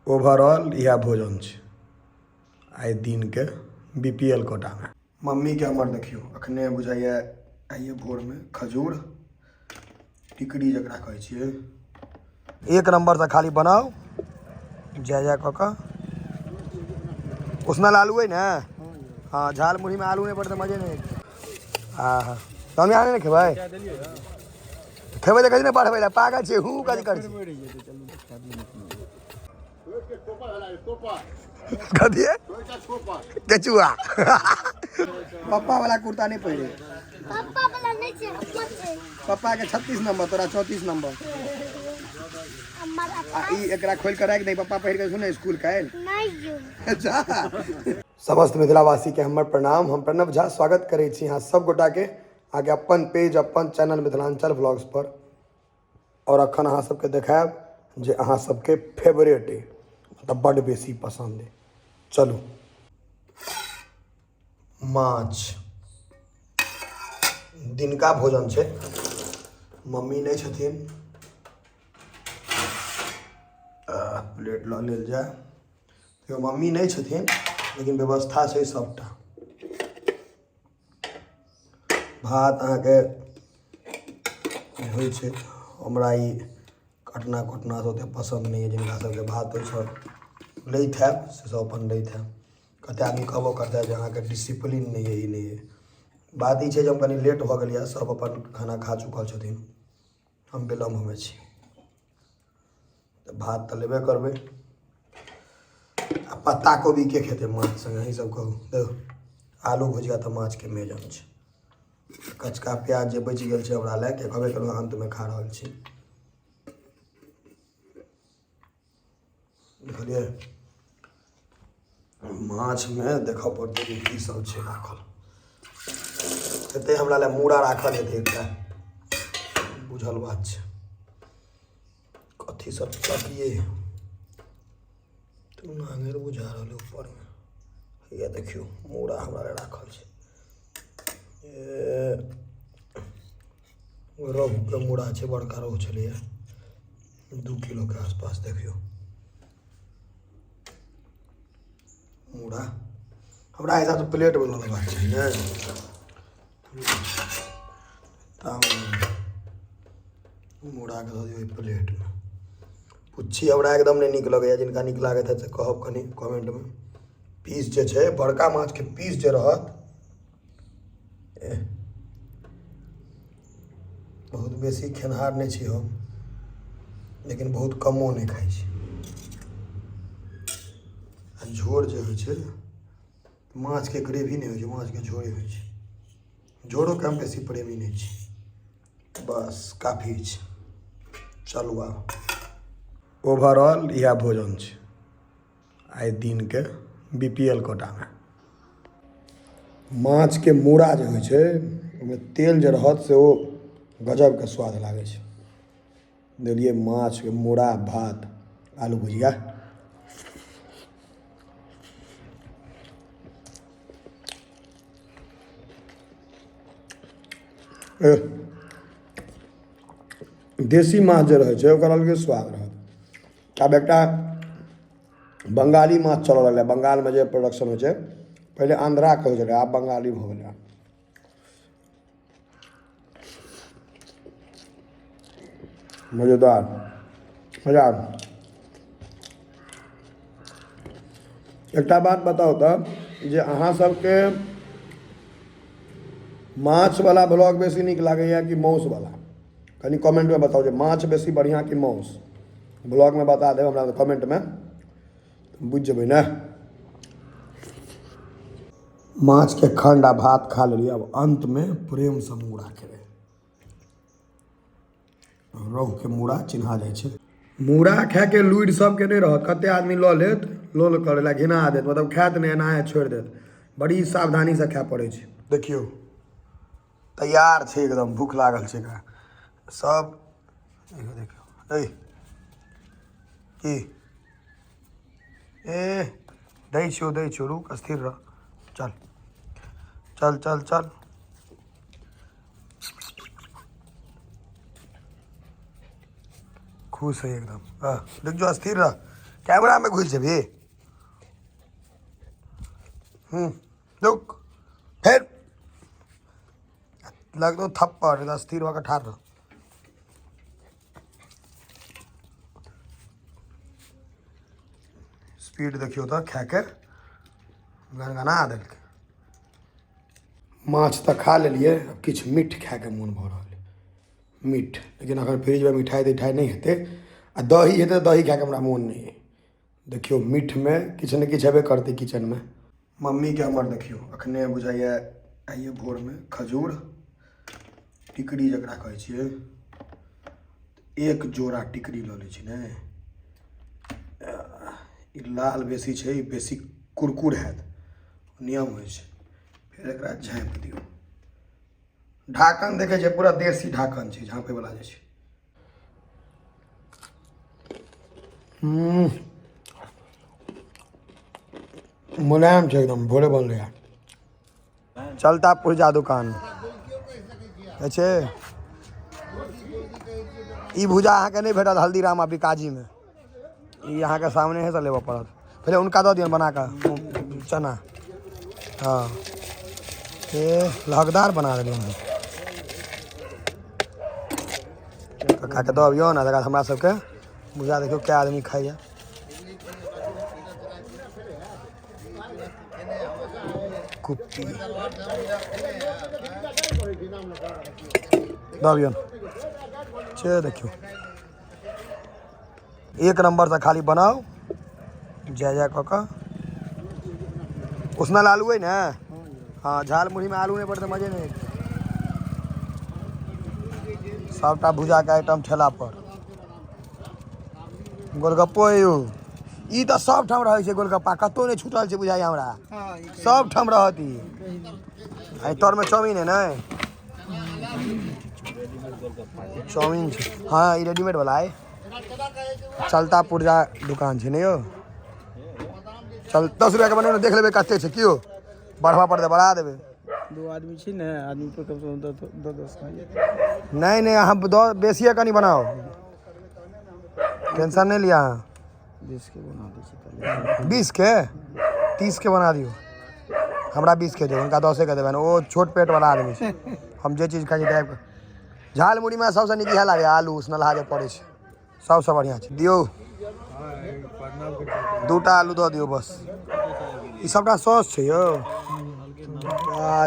Overall यह भोजन छै आइ दिन के BPL कोटा में। मम्मी के हमर देखियो अखने बुझाइए आइए भोर में खजूर टिकड़ी जकरा कहै छियै एक नंबर से खाली बनाओ जय कऽ उसनल आलू है ना। हाँ झाल मुढ़ी में आलू नहीं पड़ते मजे नहीं। हाँ तो हम यहाँ नहीं खेबै खेबै तो कहीं नहीं बढ़बै पागल छे हूँ कथी कर कथी केचुआ पप्पा वाला कुर्ता नहीं पहिरे पप्पा के 36 नंबर तोरा 34 नंबर एकरा खोल कर राख दे पप्पा पहिर के सुने स्कूल काल समस्त मिथिलावासी के हमर प्रणाम। हम प्रणव झा स्वागत करे छी यहाँ सब गोटा के आगे अपन पेज अपन चैनल मिथिलांचल व्लॉग्स पर। और अखन अहाँ सबके देखायब जे अहाँ सबके फेवरेट है मतलब बड़ बेसी पसंद है। चलू माछ दिनका भोजन छै मम्मी नहीं छथिन प्लेट लऽ लेल जाए तो मम्मी नहीं छथिन लेकिन व्यवस्था छै सबटा। भात अहाँके होइ छै हमरा ई कटना कोटना से ओते पसंद नहीं है जिनका सबके भात होइ छै लैत हैब से सब अपन लैत हैब। कते आदमी कहबो करता है अहाँके डिसिप्लीन नहीं है ई नहीं है। बात ई छै जे हम कनी लेट भऽ गेलियै सब अपन खाना खा चुकल छथिन हम विलम्ब में छी तो भात तो लेबे करबै आ पत्ता कोबी के खेते माछ संगे अहीं सब कहू देखो आलू भुजिया तो माछ के मेजन छै कचका प्याज जे बचि गेल छै हमरा लए के कहबे केलहुँ अंत में खा रहल छी देखलिए माछ में देख पड़ते की सब छै राखल एते हमरा लए मूड़ा राखल हेतै एकटा बुझल बात छै कथी सब तकिए तू नांगेर बुझा रहल ऊपर में ये देखियो मूड़ा हमरा लए राखल छै रोहू के मूड़ा छै बड़का रोहू छलै 2 किलो के आसपास देखियो मूड़ा हमरा हिसाब से प्लेट बना लेबाक चाहिए मूड़ा के दऽ दियौ प्लेट में। पुच्छी हमरा एकदम नहीं नीक लगैए जिनका नीक लागत है से कहब कनी कमेंट में। पीस जे छै बड़का माछ के पीस जे रहत बहुत बेसी खेनहार नहीं छी हम लेकिन बहुत कमो नहीं खाई छी। झोर जे होइ छै माछ के ग्रेवी नहीं होइ छै माछ के झोरे होइ छै झोरो के हम बेसी प्रेमी नहीं छी बस काफी छै। चलू आब ओवरऑल यह भोजन छै आइ दिन के BPL कोटा में। माछ के मूड़ा जे होइ छै ओहिमे तेल जे रहत से ओ गजब के स्वाद लागे छै। देलिए माछ के मूड़ा भात आलू भुजिया देसी माछ जे रहै छै ओकर अलगे स्वाद रहत। आब एकटा बंगाली माछ चलऽ लगलै बंगाल में जे प्रोडक्शन होइ छै पहले आंध्रा कहै छलै आब बंगाली भऽ गेलै। मजेदार मजा एकटा बात बताओ तब जे अहाँ सबके माछ वाला ब्लॉग बेसी नीक लागैया कि मांस वाला कनी कमेंट में बताओ जे माछ बेसी बढ़िया कि मांस ब्लॉग में बता देब हमरा कमेंट में बुझ जेबै ने। माछ के खंड आ भात खा लेलिए अब अंत में प्रेम से मूड़ा खेबै। रोहू के मूड़ा चिन्हा जाइ छै मूड़ा खाय के लुरि सबके नहीं रहत कते आदमी लऽ लेत लोल करे ला घिना देत मतलब खायत नहीं एनाहे छोड़ि देत बड़ी सावधानी से खाय पड़ै छै। देखियो तैयार छै एकदम भूख लागल छै एकरा सब देखियो की दै छियो रुक स्थिर रह चल चल चल चल खुश है एकदम देख जो स्थिर रह कैमरा में घुस जेबी। रुक फिर लग दो थप्पड़, स्थिर होकर ठाड़ रहो। स्पीड देखियो तो खाकर गनगना देलकै। माछ तो खा लेलिए, अब किछु मीठ खाके मोन भऽ रहल है, मीठ। लेकिन अगर फ्रिज में मिठाई तिठाई नहीं हेतै आ दही हेतै, दही खाके हमरा मोन नहीं है। देखियो मीठ में किछु ने किछु हेबे करतै किचन में। मम्मी के हमर देखियो अखने बुझाइए आइए भोर में खजूर टिकड़ी जकरा कहै छियै, एक जोड़ा टिकड़ी लऽ लै छी ने। ई लाल बेसी छै, ई बेसी कुरकुर हैत, नियम होइ छै। फिर एकरा झाँपि दियौ। ढाकन देखे छै पूरा देसी ढाकन छै, झाँपे वाला जे छै। मुलायम छै एकदम, भोरे बनलै है। चलता पुर्जा दुकान छै। ई भुजा अहाँके नहीं भेटत हल्दीराम आ बिकाजी में, ई अहाँके सामने है से लेबऽ पड़त। पहले उनका दऽ दियौन बना कऽ चना। हाँ ये लहकदार बना देलियौन हँ। खा के दऽ अबियौ ने, तकर बाद हमरा सबके भुजा देखियौ क्या आदमी खाइए। कुप्पी दऽ अबियौन से देखियो, एक नंबर से खाली बनाओ जय जय कऽ। उसनल आलू है ना। हाँ झाल मुढ़ी में आलू नहीं पड़ते मजे नहीं। सबटा भुजा के आइटम ठेला पर। गोलगप्पो है यौ, ई तो सब ठाम रहे छै गोलगप्पा, कतौ नहीं छूटल छै बुझाइए हमरा। सब ठाम रहत ई। आई तोर में चाउमीन है ना, चाउमीन छै। हाँ ई रेडीमेड वाला है। चलता पुर्जा दुकान छै ने यौ। चल 10 रुपया के बने देख लेबै कते छै कियो, बढ़वा पड़तै बढ़ा देबै। दो आदमी छी ने, आदमी पर कम से कम 10 नहीं नहीं अहाँ बेसिए कनी बनाओ, टेंशन नहीं लिया। 20 के बना दीजिए। 20 के 30 के बना दियो। हमरा 20 के दे, उनका 10 के देबै। वो छोट पेट वाला आदमी छै, हम जे चीज खाइ छी टाइप। झाल मुढ़ी में सबसे नीक इएह लागे, आलू उसनलहा जे पड़ै छै सबसे बढ़िया छै। दियौ 2टा आलू दऽ दियौ बस। ई सबटा सॉस छै यौ।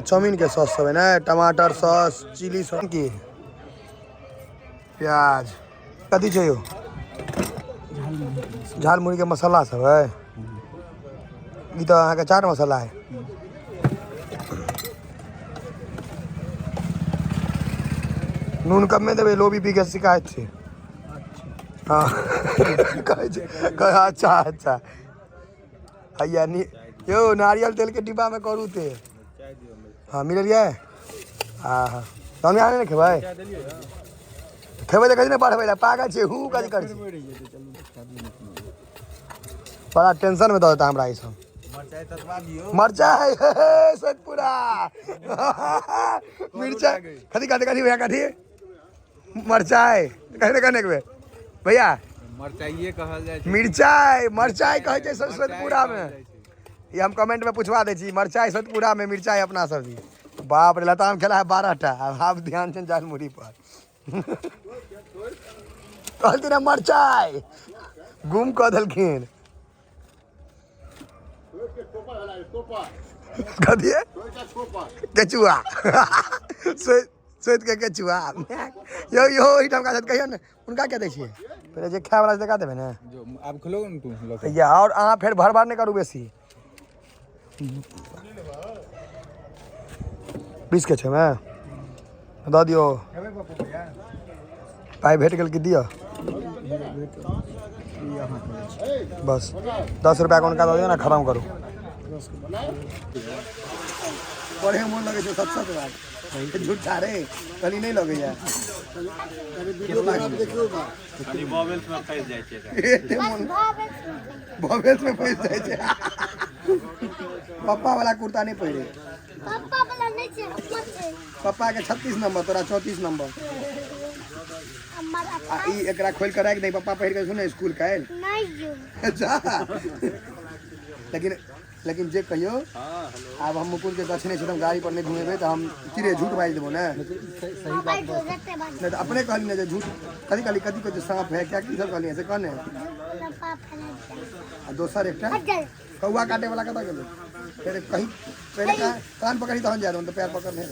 चाउमीन के सॉस सब है ना, टमाटर सॉस, चिली सॉस की प्याज कथी छै यौ। झाल मुढ़ी के मसाला सब है। ई तो अहाँके चाट मसाला है। नून कम में देबै, लो बीपी के शिकायत छै। हाँ कहै छै, अच्छा अच्छा हैया यौ नारियल तेल के डिब्बा में करू तेल। हाँ मिललिए। हाँ हाँ तो हम यहाँ नहीं खेबै, खेबै तो कहीं नहीं बढ़बै, पागल छै हूँ कथी कर। बड़ा टेंशन में दऽ देता हमरा ई सब। मरचाई सतपुरा मिर्चाई कथी कहते कथी भैया कथी मरचाई कहने कहने के भैया मरचाइए कहल जाय छै। मिर्चाई कहै छै सतपुरा में। ये हम कमेंट में पूछवा दे छी, मरचाई सतपुरा में मिर्चाई अपना सब्जी। बाप रे लताम खेला है 12टा। आप ध्यान से झाल मुढ़ी पर कहती ना मरचाई गुम कऽ देलखिन। कथी केचुआ सोच के केचुआ यो यो ई टाइम का कहियो ने उनका क्या दै छियै। पहले जे खाय वाला से देखा देबै ने, जो आब खोलो न तू या और अहाँ फिर भर भर नहीं करू बेसी। 20 के छै में दऽ दियौ। पाइ भेट गेल कि दिअ बस। 10 रुपया के उनका दऽ दियौ ना, खत्म करू। बड़े मोन लगे छै सच बात, झूठा रे कनी नहीं लगे है। बॉबल्स में फंस जाय छै, बॉबल्स में फंस जाय छै। पप्पा वाला कुर्ता नहीं पहिरे, पापा वाला नहीं छै, अम्मा छै। पप्पा के 36 नंबर, तोरा 34 नंबर। अम्मा आ ई एकरा खोल के राख दे, पप्पा पहिर के सुने स्कूल काल। नहीं अच्छा लेकिन जे कहियो अब हम मुकुल के दक्षिणे से गाड़ी पर नहीं घूमेबे तो हम किरे झूठ बाज देबो ना पापा जो जते बात नहीं तो अपने कहली ना जे झूठ कदी को जो सांप है क्या की सब कहली ऐसे कहने पापा फैला दोसर एकटा अजल कौआ काटे वाला कता गेलो फिर कहीं पहले कान पकड़ी तहन जा रहा तो पैर पकड़ नहीं